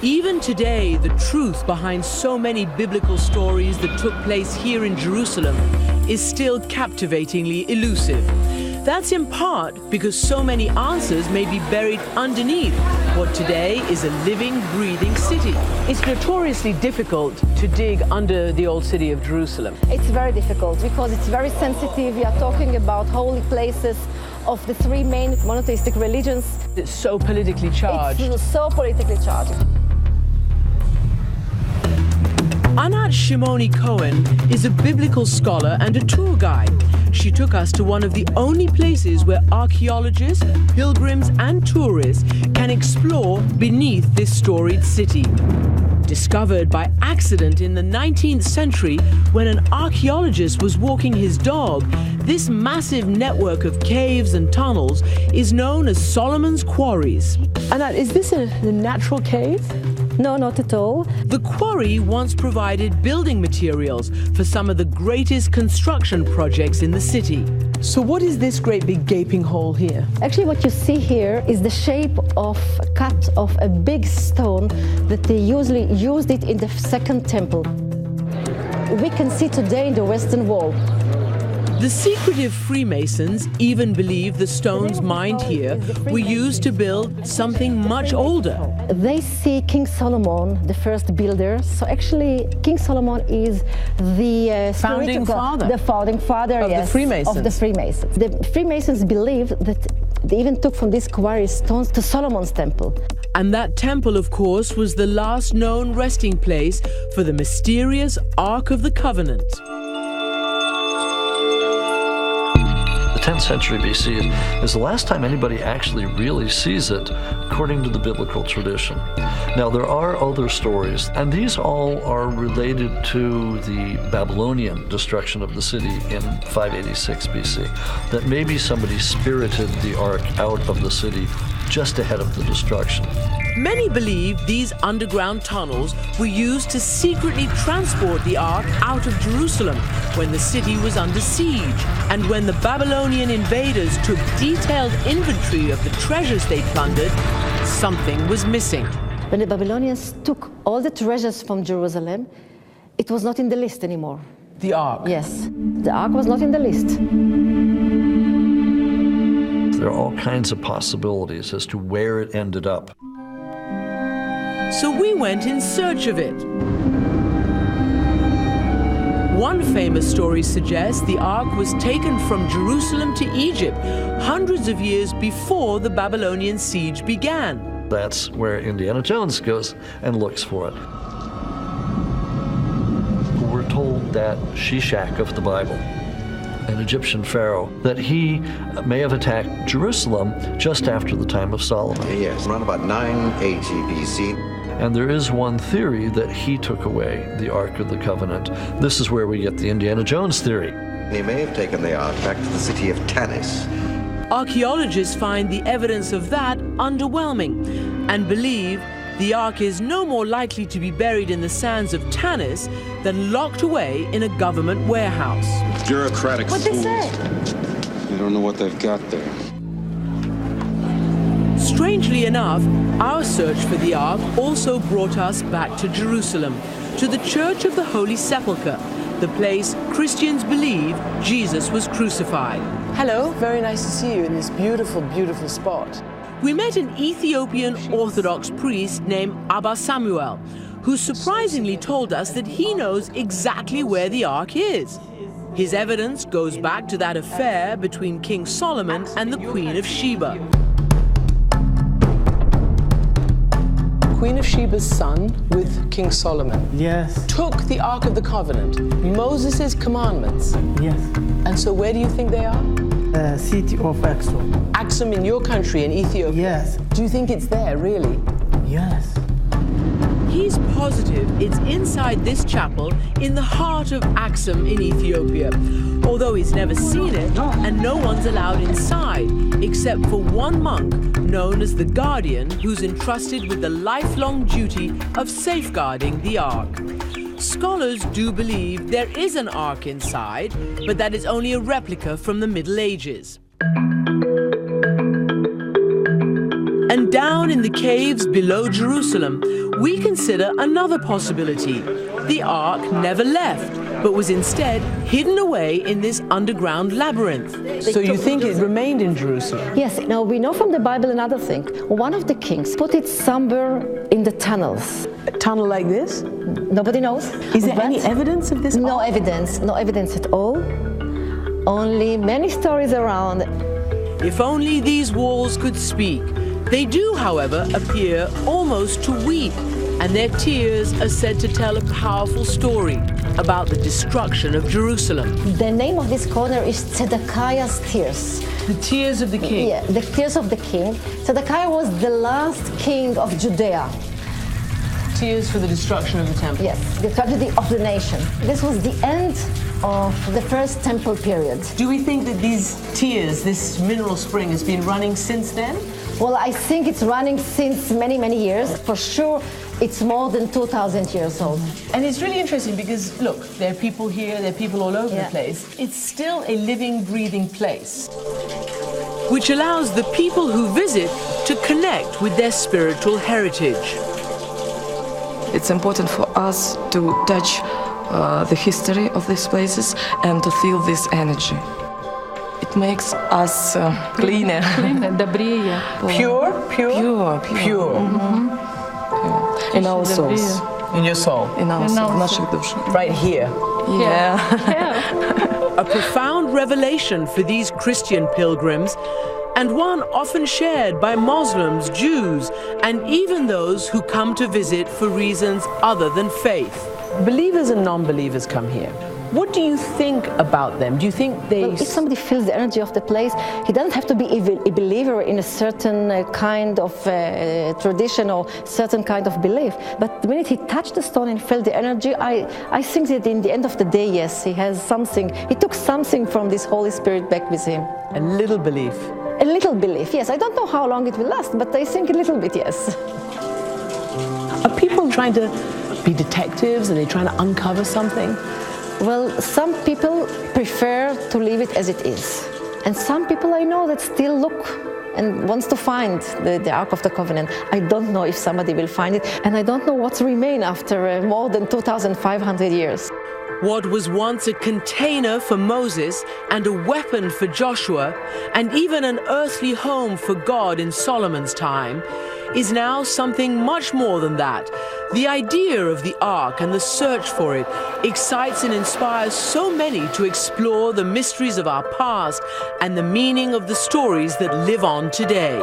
Even today, the truth behind so many biblical stories that took place here in Jerusalem is still captivatingly elusive. That's in part because so many answers may be buried underneath what today is a living, breathing city. It's notoriously difficult to dig under the old city of Jerusalem. It's very difficult because it's very sensitive. We are talking about holy places of the three main monotheistic religions. It's so politically charged. It's so politically charged. Anat Shimoni Cohen is a biblical scholar and a tour guide. She took us to one of the only places where archaeologists, pilgrims and tourists can explore beneath this storied city. Discovered by accident in the 19th century when an archaeologist was walking his dog, this massive network of caves and tunnels is known as Solomon's Quarries. Anat, is this a natural cave? No, not at all. The quarry once provided building materials for some of the greatest construction projects in the city. So what is this great big gaping hole here? Actually, what you see here is the shape of a cut of a big stone that they usually used it in the second temple. We can see today in the Western Wall. The secretive Freemasons even believe the stones mined here were used to build something much older. They see King Solomon, the first builder. So actually, King Solomon is the founding father. The founding father, of yes, the Freemasons. Of the Freemasons. The Freemasons believe that they even took from these quarry stones to Solomon's temple. And that temple, of course, was the last known resting place for the mysterious Ark of the Covenant. The 10th century BC is the last time anybody actually really sees it, according to the biblical tradition. Now, there are other stories, and these all are related to the Babylonian destruction of the city in 586 BC, that maybe somebody spirited the ark out of the city just ahead of the destruction. Many believe these underground tunnels were used to secretly transport the ark out of Jerusalem when the city was under siege and when the Babylonian invaders took detailed inventory of the treasures they plundered. Something was missing. When the Babylonians took all the treasures from Jerusalem, it was not in the list anymore. The ark? Yes, the ark was not in the list. There are all kinds of possibilities as to where it ended up. So we went in search of it. One famous story suggests the ark was taken from Jerusalem to Egypt hundreds of years before the Babylonian siege began. That's where Indiana Jones goes and looks for it. We're told that Shishak of the Bible, an Egyptian pharaoh, that he may have attacked Jerusalem just after the time of Solomon. Yes, around about 980 BC. And there is one theory that he took away the Ark of the Covenant. This is where we get the Indiana Jones theory. He may have taken the ark back to the city of Tanis. Archaeologists find the evidence of that underwhelming and believe the ark is no more likely to be buried in the sands of Tanis than locked away in a government warehouse. Bureaucratic What'd they say? You don't know what they've got there. Strangely enough, our search for the ark also brought us back to Jerusalem, to the Church of the Holy Sepulchre, the place Christians believe Jesus was crucified. Hello, very nice to see you in this beautiful, beautiful spot. We met an Ethiopian Orthodox priest named Abba Samuel, who surprisingly told us that he knows exactly where the ark is. His evidence goes back to that affair between King Solomon and the Queen of Sheba. Queen of Sheba's son with King Solomon took the Ark of the Covenant, Moses' commandments. Yes. And so where do you think they are? City of Axum. Axum in your country, in Ethiopia? Yes. Do you think it's there, really? Yes. He's positive it's inside this chapel in the heart of Axum in Ethiopia, although he's never seen it and no one's allowed inside except for one monk known as the Guardian, who's entrusted with the lifelong duty of safeguarding the Ark. Scholars do believe there is an Ark inside, but that is only a replica from the Middle Ages. And down in the caves below Jerusalem, we consider another possibility. The Ark never left, but was instead hidden away in this underground labyrinth. So you think it remained in Jerusalem? Yes, now we know from the Bible another thing. One of the kings put it somewhere in the tunnels. A tunnel like this? Nobody knows. Is there But any evidence of this? No evidence, no evidence at all. Only many stories around. If only these walls could speak. They do, however, appear almost to weep, and their tears are said to tell a powerful story about the destruction of Jerusalem. The name of this corner is Zedekiah's Tears. The tears of the king. Yeah, the tears of the king. Zedekiah was the last king of Judea. Tears for the destruction of the temple. Yes, the tragedy of the nation. This was the end of the first temple period. Do we think that these tears, this mineral spring, has been running since then? Well, I think it's running since many, many years. For sure, it's more than 2,000 years old. And it's really interesting because, look, there are people here, there are people all over the place. It's still a living, breathing place, which allows the people who visit to connect with their spiritual heritage. It's important for us to touch the history of these places and to feel this energy. It makes us cleaner. Pure? Pure. In our souls. In your soul? In our souls. Наших душ. Right here. Yeah. A profound revelation for these Christian pilgrims, and one often shared by Muslims, Jews, and even those who come to visit for reasons other than faith. Believers and non-believers come here. What do you think about them? Do you think they... Well, if somebody feels the energy of the place, he doesn't have to be a believer in a certain kind of tradition or certain kind of belief. But the minute he touched the stone and felt the energy, I think that in the end of the day, yes, he has something. He took something from this Holy Spirit back with him. A little belief. A little belief, yes. I don't know how long it will last, but I think a little bit, yes. Are people trying to be detectives? Are they trying to uncover something? Well, some people prefer to leave it as it is. And some people I know that still look and wants to find the Ark of the Covenant. I don't know if somebody will find it, and I don't know what's remain after more than 2,500 years. What was once a container for Moses and a weapon for Joshua, and even an earthly home for God in Solomon's time, is now something much more than that. The idea of the Ark and the search for it excites and inspires so many to explore the mysteries of our past and the meaning of the stories that live on today.